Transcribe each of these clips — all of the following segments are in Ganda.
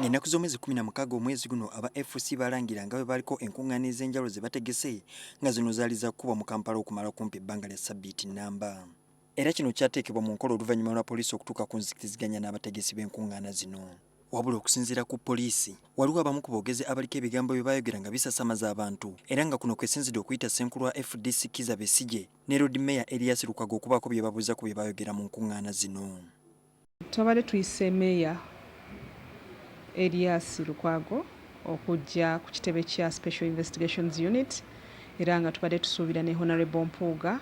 Ng'ennaku z'omwezi 16 omwezi guno aba FCC balangira nga bwe baliko enkuŋŋaana ez'enjawulo ze bategese nga zino zaali za kkuba mu Kampala okumala kumpi ebbanga lya ssabbiiti nnamba. Era kino kyateekebwa mu nkola oluvannyuma lwa poliisi okutuuka ku nzikiriziganya n'abategesi b'enkuŋŋaana zino. Wabula okusinziira ku poliisi, waliwo abamu ku boogezi abaliko ebigambo bye baayogera nga bisasamaza abantu era nga kuno kwesinzidde okuyita Ssenkulu wa FDC Kizza Besigye ne Road Mayor Erias Lukwago okubaako bye babuuza ku bye baayogera mu nkuŋŋaana zino. Twabadde tuyise Mayor Erias Lukwago okujja ku kitebe kya Special Investigations Unit era nga tubadde tusuubira ne Honorable Mpuuga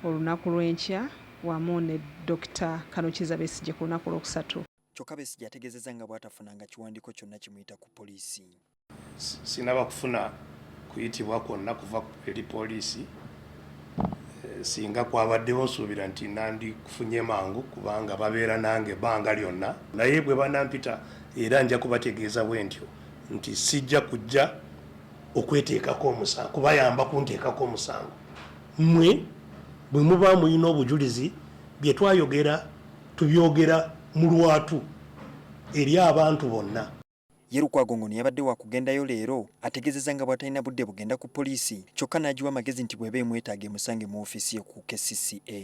olunaku lw'enkya wamu ne Dr. Kizza Besigye ku lunaku lwokusatu. Kyokka Besigye ategeezezza nga bw'atafunanga kiwandiiko kyonna kimuyita ku poliisi. Sinaba kufuna kuyitibwa kwonna kuva eri poliisi singa kwabaddewo nsuubira nti nandi kufunye mangu kubanga babeera nange ebbanga lyonna, naye bwe banampita era nja kubategeeza bwe ntyo nti sijja kujja okweteekako omusango, kubayamba kunteekako omusango. Mmwe bwe muba mulina obujulizi bye twayogera tubyogera mu lwatu eri abantu bonna. Ye Lukwago ngono yabadde wa kugendayo leero ategeezezza nga bw'atalina budde bugenda ku poliisi kyokka n'agiwa amagezi nti bw'eba emwetaaga emusange mu ofiisi ye ku KCCA.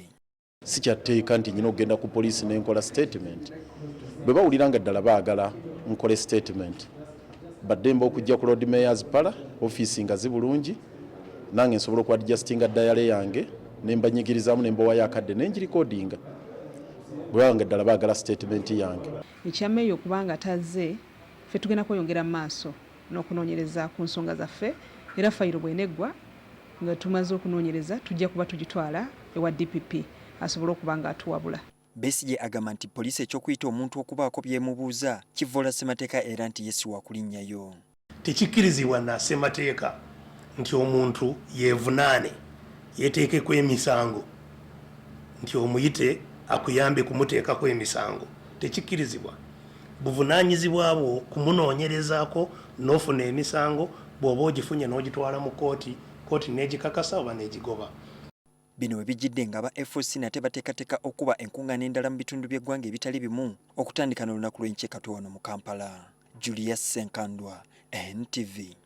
Si kyatteeka nti nyina okugenda ku poliisi n'enkola statement. Bwe bawulira nga ddala baagala nkole statement baddemba okujja ku Road Mayors Pala ofiisi nga zibulungi nange nsobola okuadjustinga dayale yange ne mbanyigirizaamu ne mbawaayo akadde ne ngirikodinga bwe baba nga ddala baagala statement yange. Ekyameeyo okubanga tazze ffe tugenda kweyongera mu maaso n'okunoonyereza ku nsonga zaffe era fayiro bw'eneggwa nga tumaze okunoonyereza tujja kuba tugitwala ewa DPP asobole okuba nga atuwabula. Besigye agamba nti poliisi eky'okuyita omuntu okubaako byemubuuza kivvoola ssemateeka era nti yesi wa kulinnyayo. Tekikkirizibwa na ssemateeka nti omuntu yeevunaane yeeteekeko emisango nti omuyite akuyambe kumuteekako emisango. Tekikkirizibwa. Buvunaanyizibwa bwo kumunoonyerezaako n'ofuna emisango bw'oba ogifunye n'ogitwala mu kooti n'egikakasa oba n'egigoba. Bino we bijjidde nga aba FCC nate bateekateeka okuba enkuŋŋaana endala mu bitundu by'eggwanga ebitali bimu okutandika n'olunaku lw'enkyekatwe wano mu Kampala. Julius Senkandwa, NTV.